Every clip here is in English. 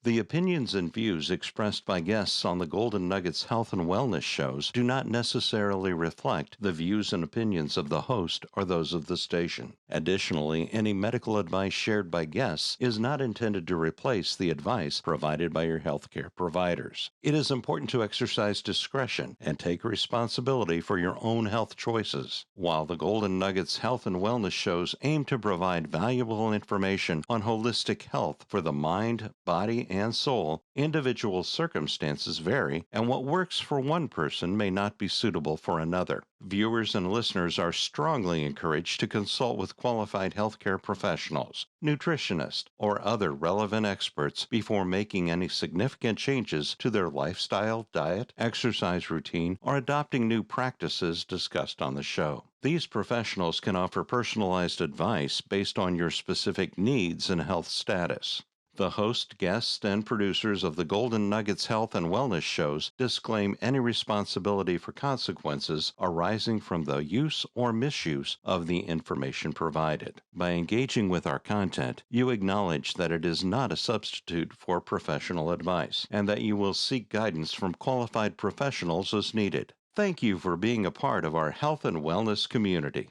The opinions and views expressed by guests on the Golden Nuggets Health and Wellness shows do not necessarily reflect the views and opinions of the host or those of the station. Additionally, any medical advice shared by guests is not intended to replace the advice provided by your healthcare providers. It is important to exercise discretion and take responsibility for your own health choices. While the Golden Nuggets Health and Wellness shows aim to provide valuable information on holistic health for the mind, body, and soul, individual circumstances vary, and what works for one person may not be suitable for another. Viewers and listeners are strongly encouraged to consult with qualified healthcare professionals, nutritionists, or other relevant experts before making any significant changes to their lifestyle, diet, exercise routine, or adopting new practices discussed on the show. These professionals can offer personalized advice based on your specific needs and health status. The host, guests, and producers of the Golden Nuggets Health and Wellness shows disclaim any responsibility for consequences arising from the use or misuse of the information provided. By engaging with our content, you acknowledge that it is not a substitute for professional advice, and that you will seek guidance from qualified professionals as needed. Thank you for being a part of our health and wellness community.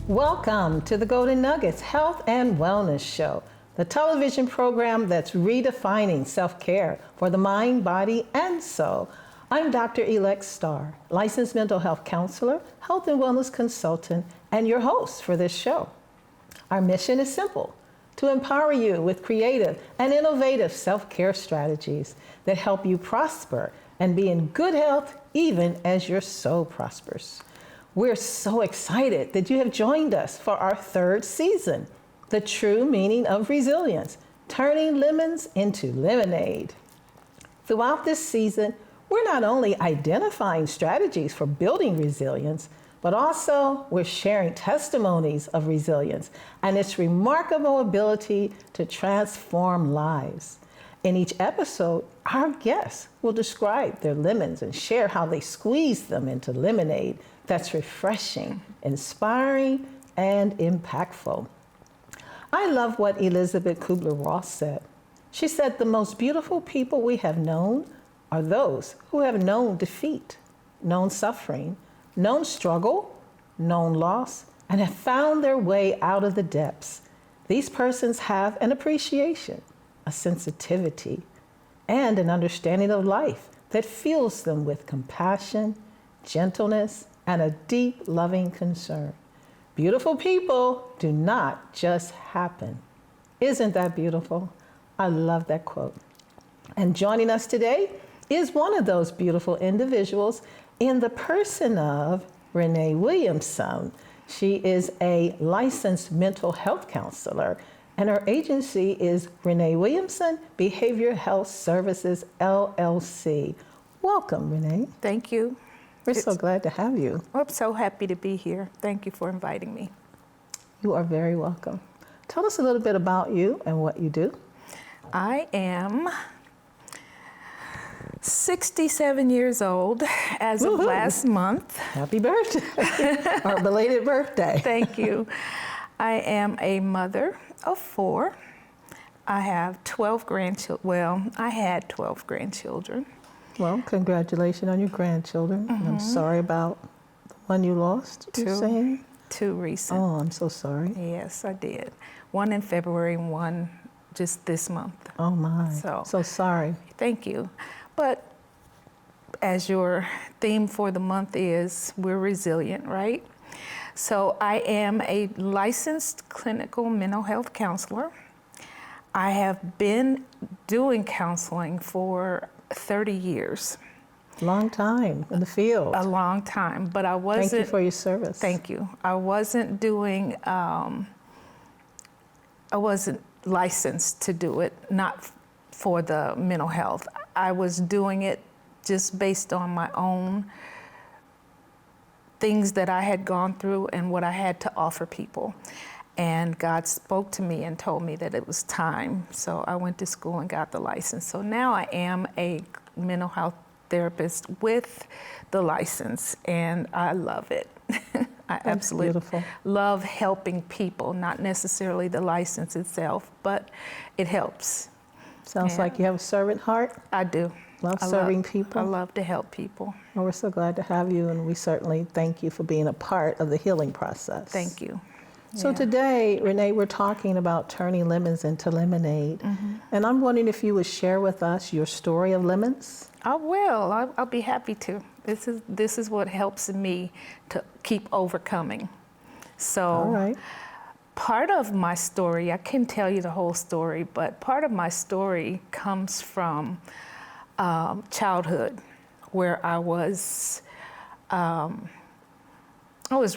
Welcome to the Golden Nuggets Health and Wellness Show, the television program that's redefining self-care for the mind, body, and soul. I'm Dr. Elect Star, licensed mental health counselor, health and wellness consultant, and your host for this show. Our mission is simple: to empower you with creative and innovative self-care strategies that help you prosper and be in good health even as your soul prospers. We're so excited that you have joined us for our third season, The True Meaning of Resilience, Turning Lemons into Lemonade. Throughout this season, we're not only identifying strategies for building resilience, but also we're sharing testimonies of resilience and its remarkable ability to transform lives. In each episode, our guests will describe their lemons and share how they squeeze them into lemonade that's refreshing, inspiring, and impactful. I love what Elizabeth Kubler-Ross said. She said, "The most beautiful people we have known are those who have known defeat, known suffering, known struggle, known loss, and have found their way out of the depths. These persons have an appreciation, a sensitivity, and an understanding of life that fills them with compassion, gentleness, and a deep, loving concern. Beautiful people do not just happen." Isn't that beautiful? I love that quote. And joining us today is one of those beautiful individuals in the person of Renee Williamson. She is a licensed mental health counselor, and her agency is Renee Williamson Behavioral Health Services, LLC. Welcome, Renee. Thank you. We're so glad to have you. I'm so happy to be here. Thank you for inviting me. You are very welcome. Tell us a little bit about you and what you do. I am 67 years old as of last month. Happy birthday, or belated birthday. Thank you. I am a mother of 4. I have 12 grandchildren. Well, I had 12 grandchildren. Well, congratulations on your grandchildren. And I'm sorry about the one you lost, you're saying? 2 recent. Oh, I'm so sorry. Yes, I did. 1 in February and 1 just this month. Oh my, so sorry. Thank you. But as your theme for the month is, we're resilient, right? So I am a licensed clinical mental health counselor. I have been doing counseling for 30 years. Long time in the field. A long time, but I wasn't. Thank you for your service. Thank you. I wasn't doing, I wasn't licensed to do it, not for the mental health. I was doing it just based on my own things that I had gone through and what I had to offer people. And God spoke to me and told me that it was time. So I went to school and got the license. So now I am a mental health therapist with the license, and I love it. I absolutely beautiful. love helping people, not necessarily the license itself, but it helps. Sounds like you have a servant heart. I do. Love serving people. I love to help people. Well, we're so glad to have you, and we certainly thank you for being a part of the healing process. Thank you. So Yeah. today, Renee, we're talking about turning lemons into lemonade. And I'm wondering if you would share with us your story of lemons. I will. I'll be happy to. This is what helps me to keep overcoming. So All right. part of my story, I can tell you the whole story, but part of my story comes from childhood, where I was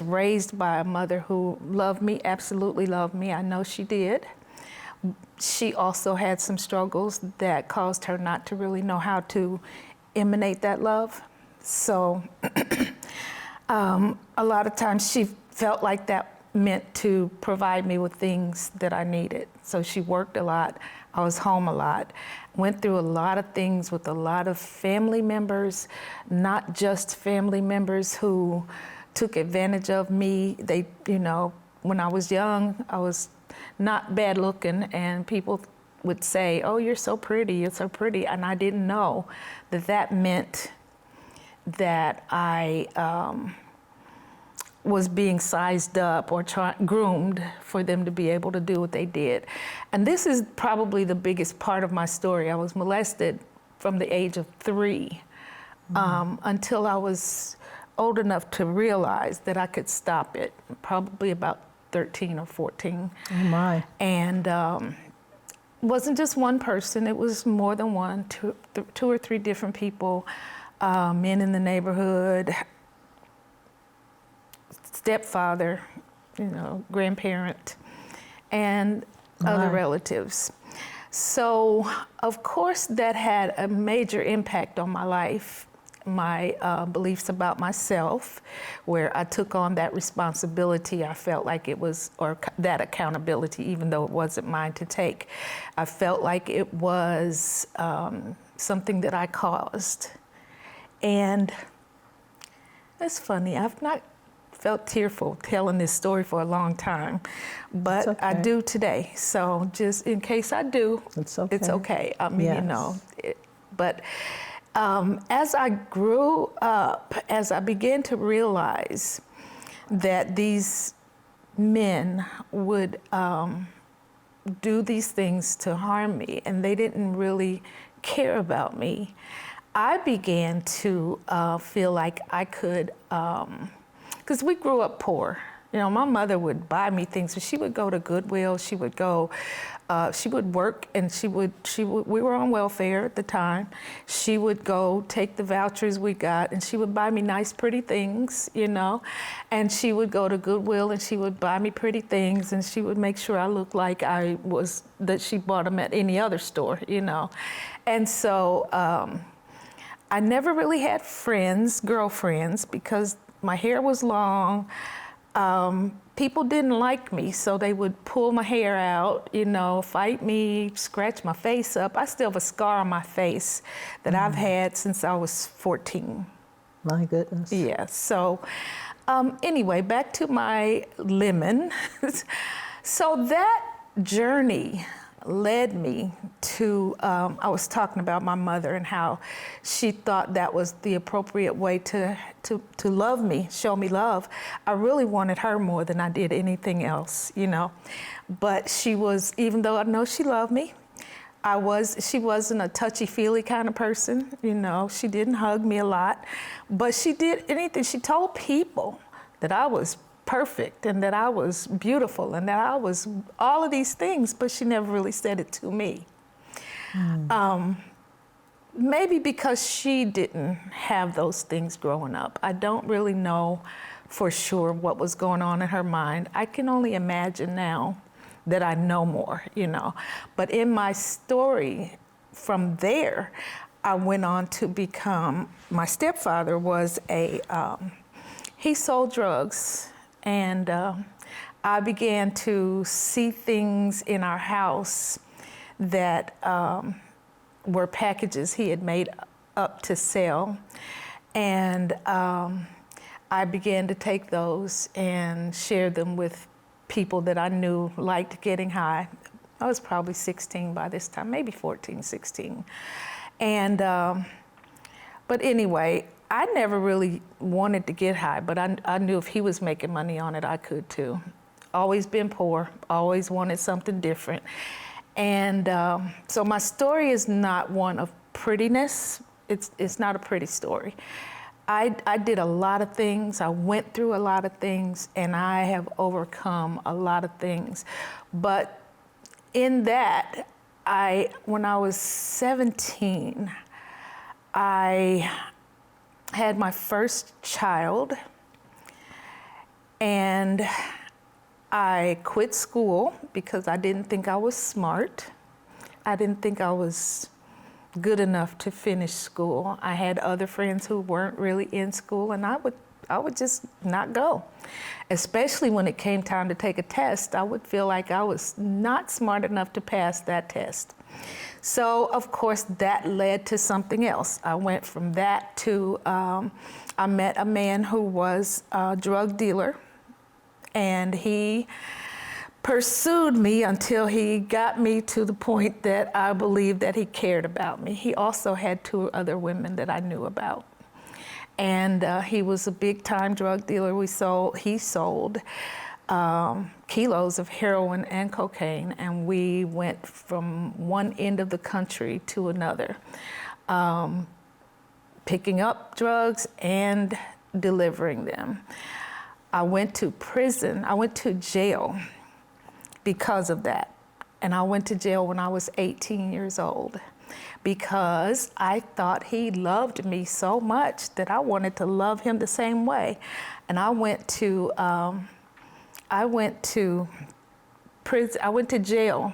raised by a mother who loved me, absolutely loved me. I know she did. She also had some struggles that caused her not to really know how to emanate that love. So a lot of times she felt like that meant to provide me with things that I needed. So she worked a lot. I was home a lot. Went through a lot of things with a lot of family members, not just family members who took advantage of me. They, when I was young, I was not bad looking, and people would say, "Oh, you're so pretty, you're so pretty." And I didn't know that meant that I was being sized up or groomed for them to be able to do what they did. And this is probably the biggest part of my story. I was molested from the age of 3 until I was old enough to realize that I could stop it, probably about 13 or 14. Oh my. And it wasn't just one person, it was more than one, two or three different people, men in the neighborhood, stepfather, grandparent, and other relatives. So, of course, that had a major impact on my life, my beliefs about myself, where I took on that responsibility. I felt like it was, or that accountability, even though it wasn't mine to take. I felt like it was something that I caused. And it's funny, I've not felt tearful telling this story for a long time, but okay. I do today. So just in case I do, it's okay. It's okay. I mean, Yes. But as I grew up, as I began to realize that these men would do these things to harm me, and they didn't really care about me, I began to feel like I could, because we grew up poor. My mother would buy me things, but she would go to Goodwill, she would go, she would work, and we were on welfare at the time. She would go take the vouchers we got, and she would buy me nice, pretty things, and she would go to Goodwill, and she would buy me pretty things, and she would make sure I looked like that she bought them at any other store, And so I never really had girlfriends, because my hair was long. People didn't like me, so they would pull my hair out, fight me, scratch my face up. I still have a scar on my face that I've had since I was 14. My goodness. Yeah, so anyway, back to my lemon. So that journey led me to, I was talking about my mother and how she thought that was the appropriate way to love me, show me love. I really wanted her more than I did anything else, But she was, even though I know she loved me, she wasn't a touchy-feely kind of person, She didn't hug me a lot, but she did anything. She told people that I was perfect and that I was beautiful and that I was all of these things, but she never really said it to me. Maybe because she didn't have those things growing up. I don't really know for sure what was going on in her mind. I can only imagine now that I know more, But in my story, from there, I went on to become, my stepfather was he sold drugs, and I began to see things in our house that were packages he had made up to sell. And I began to take those and share them with people that I knew liked getting high. I was probably 16 by this time, maybe 14, 16. And, but anyway, I never really wanted to get high, but I knew if he was making money on it, I could too. Always been poor, always wanted something different. And so my story is not one of prettiness. It's not a pretty story. I did a lot of things, I went through a lot of things, and I have overcome a lot of things. But in that, when I was 17, I had my first child, and I quit school because I didn't think I was smart. I didn't think I was good enough to finish school. I had other friends who weren't really in school, and I would just not go. Especially when it came time to take a test, I would feel like I was not smart enough to pass that test. So, of course, that led to something else. I went from that to, I met a man who was a drug dealer, and he pursued me until he got me to the point that I believed that he cared about me. He also had 2 other women that I knew about. And he was a big-time drug dealer. He sold kilos of heroin and cocaine, and we went from one end of the country to another, picking up drugs and delivering them. I went to prison. I went to jail because of that. And I went to jail when I was 18 years old because I thought he loved me so much that I wanted to love him the same way. And I went to prison. I went to jail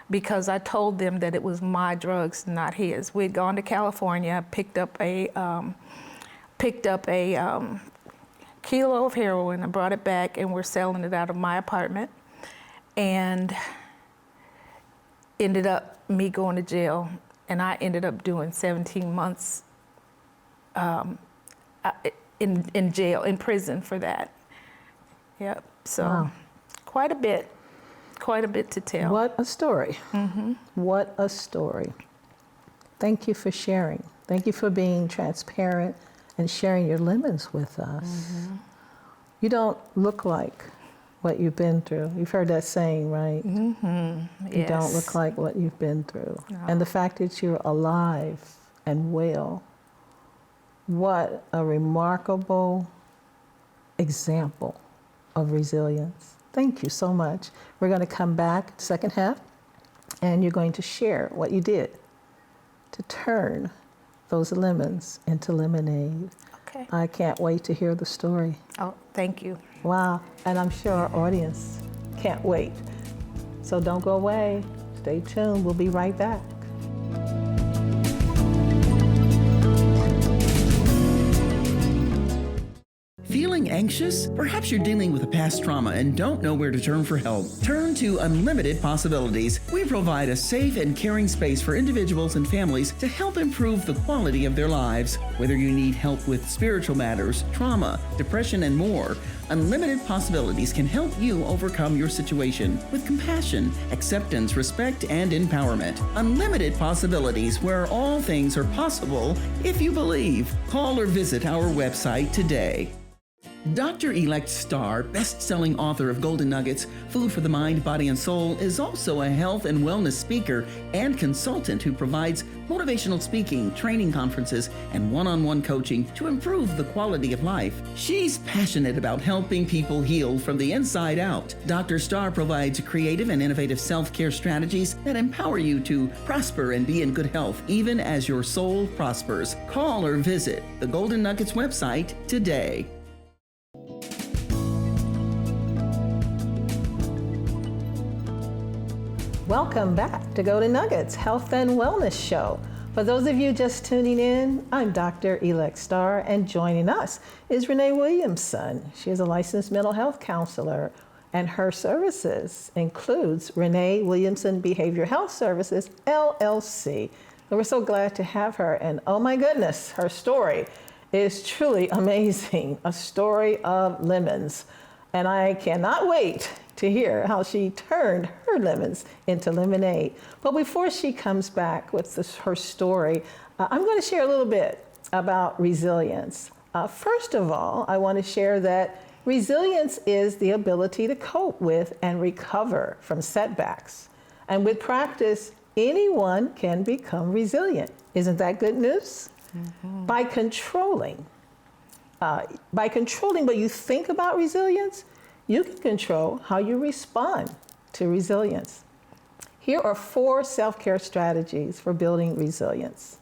because I told them that it was my drugs, not his. We had gone to California, picked up a kilo of heroin and brought it back, and we're selling it out of my apartment. And ended up me going to jail, and I ended up doing 17 months in jail, in prison for that. Yep, so wow. Quite a bit to tell. What a story. Mm-hmm. What a story. Thank you for sharing. Thank you for being transparent and sharing your limits with us. Mm-hmm. You don't look like what you've been through. You've heard that saying, right? Mm-hmm. Yes. You don't look like what you've been through. No. And the fact that you're alive and well, what a remarkable example of resilience. Thank you so much. We're going to come back second half, and you're going to share what you did to turn those lemons into lemonade. Okay. I can't wait to hear the story. Oh, thank you. Wow, and I'm sure our audience can't wait. So don't go away. Stay tuned. We'll be right back. Feeling anxious? Perhaps you're dealing with a past trauma and don't know where to turn for help. Turn to Unlimited Possibilities. We provide a safe and caring space for individuals and families to help improve the quality of their lives. Whether you need help with spiritual matters, trauma, depression, and more, Unlimited Possibilities can help you overcome your situation with compassion, acceptance, respect, and empowerment. Unlimited Possibilities, where all things are possible if you believe. Call or visit our website today. Dr. Elect Star, best-selling author of Golden Nuggets, Food for the Mind, Body, and Soul, is also a health and wellness speaker and consultant who provides motivational speaking, training conferences, and one-on-one coaching to improve the quality of life. She's passionate about helping people heal from the inside out. Dr. Star provides creative and innovative self-care strategies that empower you to prosper and be in good health, even as your soul prospers. Call or visit the Golden Nuggets website today. Welcome back to Golden Nuggets Health and Wellness Show. For those of you just tuning in, I'm Dr. Elect Star, and joining us is Renee Williamson. She is a licensed mental health counselor, and her services includes Renee Williamson Behavioral Health Services, LLC. And we're so glad to have her, and oh my goodness, her story is truly amazing, a story of lemons. And I cannot wait to hear how she turned her lemons into lemonade. But before she comes back with her story, I'm going to share a little bit about resilience. First of all, I want to share that resilience is the ability to cope with and recover from setbacks. And with practice, anyone can become resilient. Isn't that good news? Mm-hmm. By controlling what you think about resilience, you can control how you respond to resilience. Here are 4 self-care strategies for building resilience.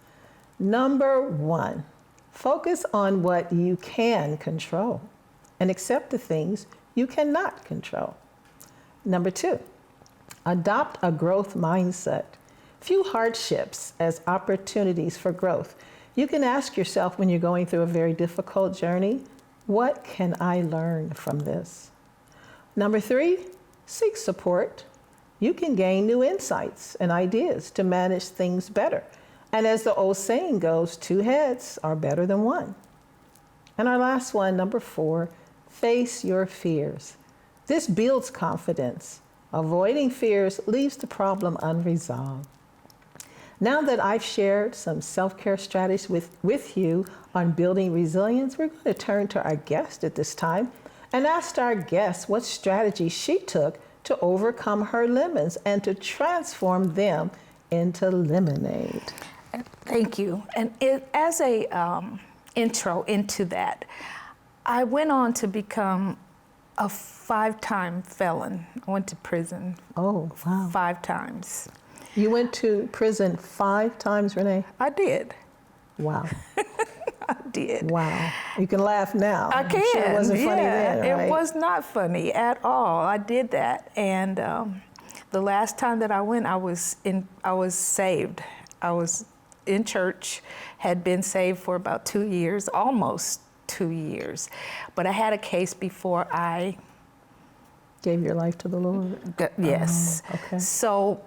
Number 1, focus on what you can control and accept the things you cannot control. Number 2, adopt a growth mindset. View hardships as opportunities for growth. You can ask yourself when you're going through a very difficult journey, what can I learn from this? Number 3, seek support. You can gain new insights and ideas to manage things better. And as the old saying goes, 2 heads are better than 1. And our last one, number 4, face your fears. This builds confidence. Avoiding fears leaves the problem unresolved. Now that I've shared some self-care strategies with you on building resilience, we're going to turn to our guest at this time and ask our guest what strategy she took to overcome her lemons and to transform them into lemonade. Thank you. And as a intro into that, I went on to become a 5-time felon. I went to prison. Oh, wow. 5 times. You went to prison 5 times, Renee? I did. Wow. I did. Wow. You can laugh now. I can. I'm sure it wasn't funny then, right? It was not funny at all. I did that. And the last time that I went, I was saved. I was in church, had been saved for about 2 years, almost 2 years. But I had a case before I gave your life to the Lord? Yes. Oh, okay. So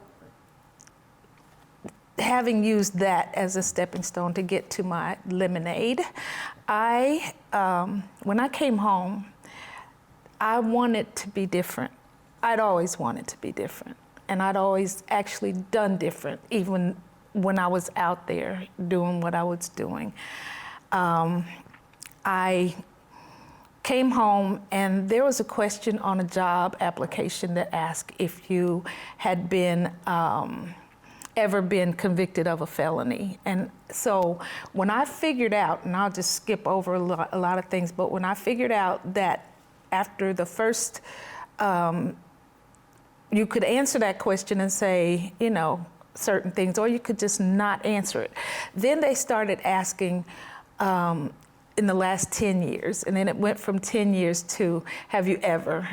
having used that as a stepping stone to get to my lemonade, when I came home, I wanted to be different. I'd always wanted to be different. And I'd always actually done different, even when I was out there doing what I was doing. I came home and there was a question on a job application that asked if you had been ever been convicted of a felony. And so when I figured out, and I'll just skip over a lot of things, but when I figured out that after the first, you could answer that question and say, certain things, or you could just not answer it. Then they started asking, in the last 10 years, and then it went from 10 years to, have you ever,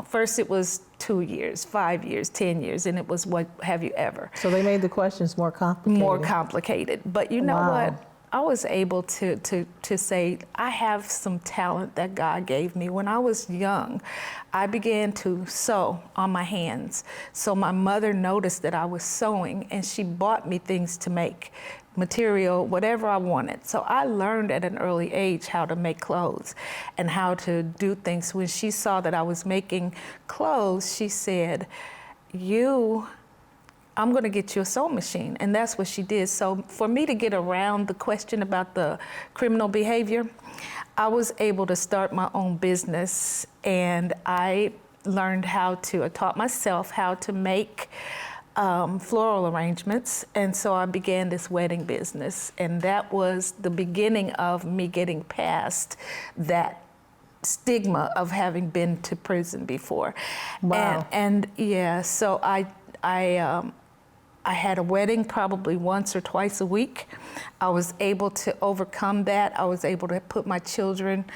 first it was 2 years, 5 years, 10 years, and it was, what have you ever? So they made the questions more complicated. More complicated, but you know what? I was able to say, I have some talent that God gave me. When I was young, I began to sew on my hands. So my mother noticed that I was sewing, and she bought me things to make, material, whatever I wanted. So I learned at an early age how to make clothes and how to do things. When she saw that I was making clothes, she said, I'm gonna get you a sewing machine. And that's what she did. So for me to get around the question about the criminal behavior, I was able to start my own business, and I taught myself how to make floral arrangements, and so I began this wedding business, and that was the beginning of me getting past that stigma of having been to prison before. Wow. And yeah, so I had a wedding probably once or twice a week. I was able to overcome that. I was able to put my children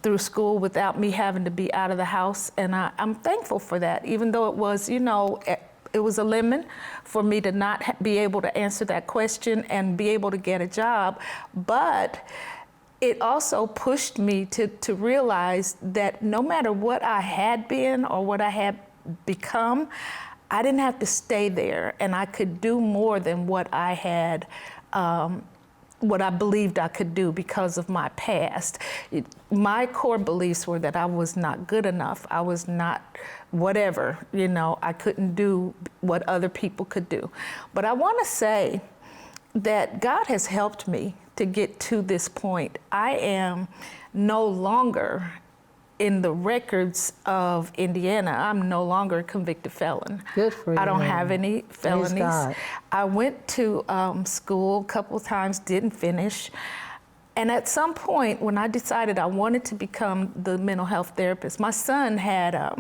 through school without me having to be out of the house, and I'm thankful for that, even though it was, was a lemon for me to not be able to answer that question and be able to get a job. But it also pushed me to realize that no matter what I had been or what I had become, I didn't have to stay there, and I could do more than what I had, what I believed I could do because of my past. My core beliefs were that I was not good enough. I was not whatever, you know, I couldn't do what other people could do. But I want to say that God has helped me to get to this point. I am no longer in the records of Indiana. I'm no longer a convicted felon. Good for you. I don't have any felonies. Praise God. I went to school a couple of times, didn't finish. And at some point, when I decided I wanted to become the mental health therapist, my son had, I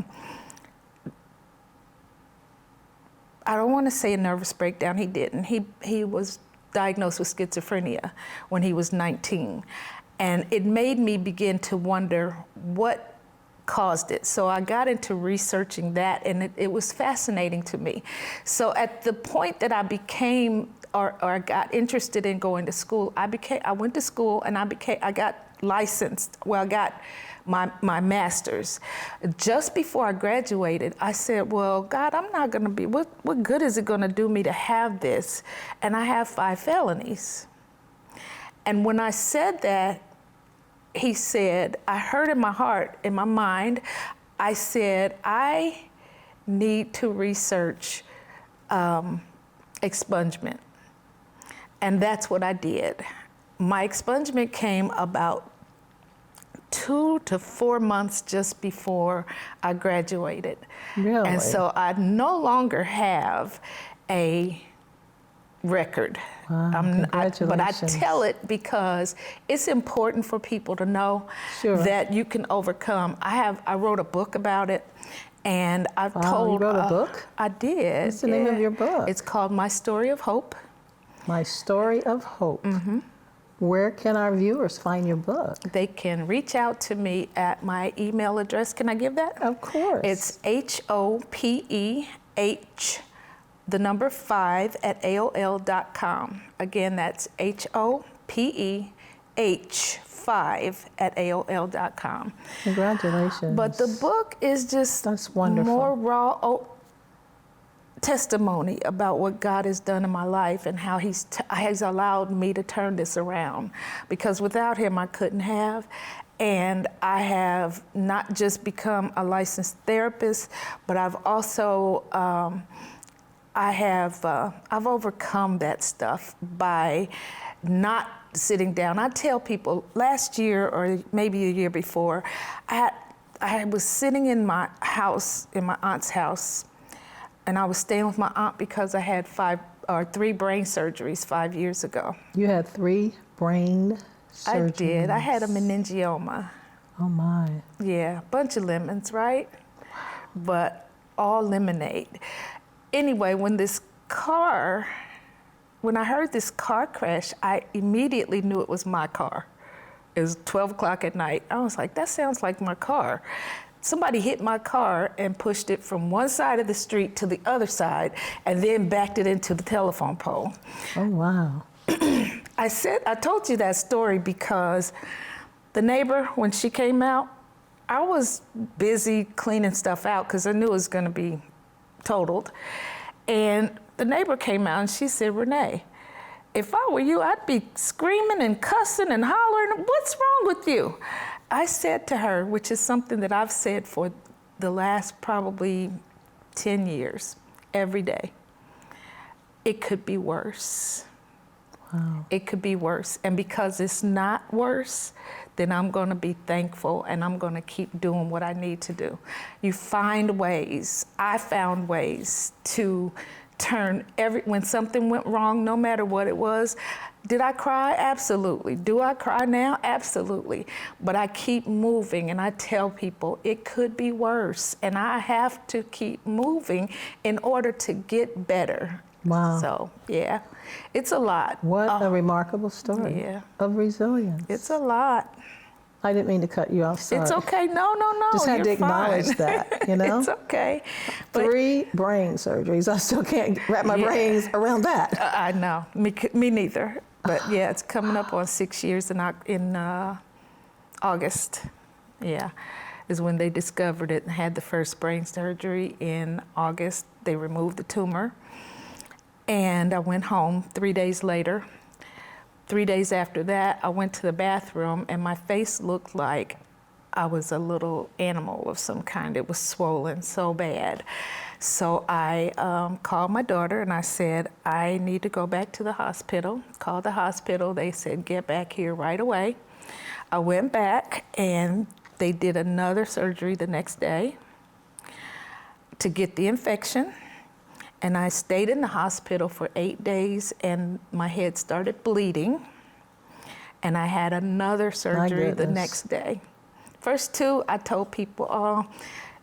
don't want to say a nervous breakdown, he didn't. He was diagnosed with schizophrenia when he was 19. And it made me begin to wonder what caused it. So I got into researching that, and it was fascinating to me. So at the point that I became, or I got interested in going to school, I went to school and I got licensed. Well, I got my master's. Just before I graduated, I said, well, God, I'm not gonna be, what good is it gonna do me to have this? And I have 5 felonies. And when I said that, he said, I heard in my heart, in my mind, I said, I need to research expungement. And that's what I did. My expungement came about 2 to 4 months just before I graduated. Really? And so I no longer have a record. Wow, But I congratulations. tell it because it's important for people to know Sure. that you can overcome. I wrote a book about it, and I've Wow, told. you wrote a book? I did. What's the name of your book? It's called My Story of Hope. My Story of Hope. Mm-hmm. Where can our viewers find your book? They can reach out to me at my email address. Can I give that? Of course. It's HOPEH, the number 5 at AOL.com. Again, that's HOPEH 5 at AOL.com. Congratulations. But the book is just That's wonderful. more raw testimony about what God has done in my life and how He's allowed me to turn this around. Because without Him, I couldn't have. And I have not just become a licensed therapist, but I've also I've overcome that stuff by not sitting down. I tell people, last year or maybe a year before, I was sitting in my house, in my aunt's house, and I was staying with my aunt because I had 3 brain surgeries 5 years ago. You had 3 brain surgeries. I did. I had a meningioma. Oh my. Yeah, bunch of lemons, right? But all lemonade. Anyway, when I heard this car crash, I immediately knew it was my car. It was 12 o'clock at night. I was like, that sounds like my car. Somebody hit my car and pushed it from one side of the street to the other side and then backed it into the telephone pole. Oh wow. I told you that story because the neighbor, when she came out, I was busy cleaning stuff out because I knew it was going to be totaled. And the neighbor came out and she said, Renee, if I were you, I'd be screaming and cussing and hollering. What's wrong with you? I said to her, which is something that I've said for the last probably 10 years, every day, it could be worse. Wow. It could be worse. And because it's not worse, then I'm going to be thankful and I'm going to keep doing what I need to do. You find ways. I found ways to turn when something went wrong, no matter what it was. Did I cry? Absolutely. Do I cry now? Absolutely. But I keep moving and I tell people it could be worse and I have to keep moving in order to get better. Wow. So, yeah, it's a lot. What a remarkable story Yeah. of resilience. It's a lot. I didn't mean to cut you off. Sorry. It's okay. No. Just had to You're acknowledge fine. that, you know? It's okay. But 3 brain surgeries. I still can't wrap my brains around that. I know. Me neither. But yeah, it's coming up on 6 years in August. Yeah, is when they discovered it and had the first brain surgery in August. They removed the tumor. And I went home 3 days later. 3 days after that, I went to the bathroom and my face looked like I was a little animal of some kind. It was swollen so bad. So I called my daughter and I said, I need to go back to the hospital. Called the hospital. They said, get back here right away. I went back and they did another surgery the next day to get the infection. And I stayed in the hospital for 8 days and my head started bleeding. And I had another surgery the next day. First 2, I told people, oh,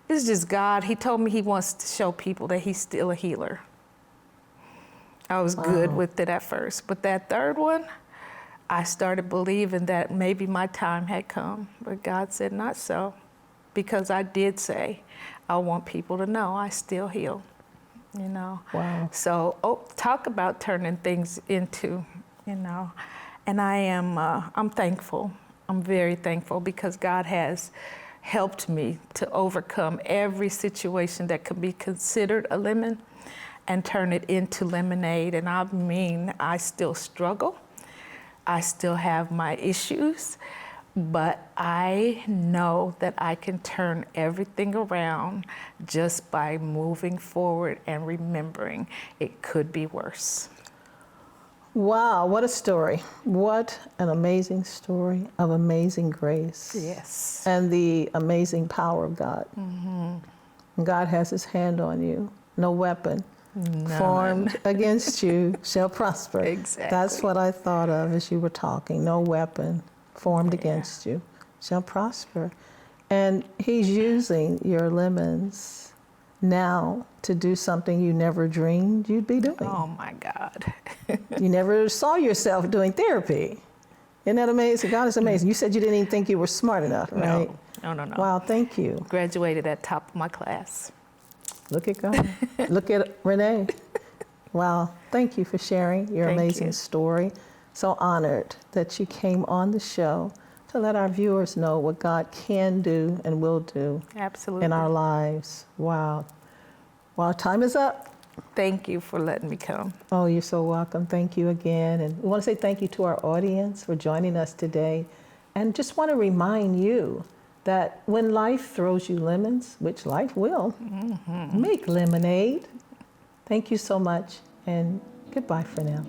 it's just God. He told me he wants to show people that he's still a healer. I was good with it at first. But that 3rd one, I started believing that maybe my time had come. But God said not so. Because I did say, I want people to know I still heal. You know. Wow. So, talk about turning things into, you know. And I am, I'm thankful. I'm very thankful because God has helped me to overcome every situation that could be considered a lemon and turn it into lemonade. And I mean, I still struggle. I still have my issues. But I know that I can turn everything around just by moving forward and remembering it could be worse. Wow, what a story. What an amazing story of amazing grace. Yes. And the amazing power of God. Mm-hmm. God has his hand on you. No weapon formed against you shall prosper. Exactly. That's what I thought of as you were talking. No weapon formed against you shall prosper. And he's using your lemons now to do something you never dreamed you'd be doing. Oh my God. You never saw yourself doing therapy. Isn't that amazing? God is amazing. You said you didn't even think you were smart enough, right? No. Wow, thank you. Graduated at top of my class. Look at God. Look at Renee. Wow, thank you for sharing your amazing story. So honored that you came on the show to let our viewers know what God can do and will do in our lives. Wow. Well, time is up. Thank you for letting me come. Oh, you're so welcome. Thank you again. And we want to say thank you to our audience for joining us today. And just want to remind you that when life throws you lemons, which life will, make lemonade. Thank you so much, and goodbye for now.